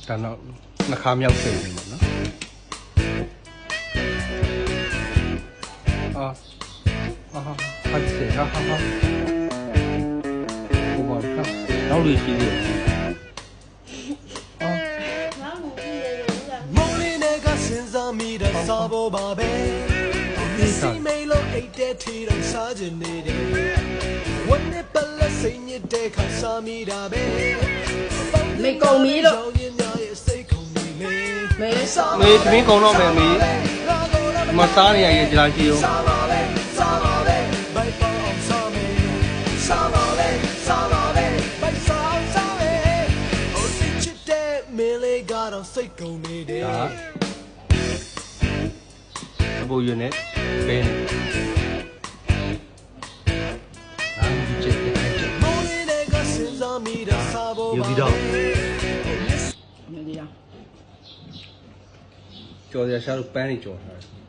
ဒါတော့နှခါမြောက်ချိန်နေပေါ့နော်ဟာစေဟာဟိုဘာလဲနောက်လို့ရှိသေးတယ်မိုးလေးနဲ့ကစဉ်းစားမိတဲ့စာပေါ်ပါပဲစီမေလို့အိတ်တဲ့ထီတော့စားကျင်နေတယ်ဝတ်နဲ့ပလက်စိတ်ညစ်တဲ့ခါစားမိတာပဲမေကုန်ပြီလို့မေသမီးကုန်တော့မယ်မေမစားနေရရဲ့ကြာရှိရောတော့စိတ်ကုန်နေတယ်အဘူရနဲ့ဘင်းယူပြီးတော့ကျော်ရရှာလို့ပန်းနေကျော်ထားတယ်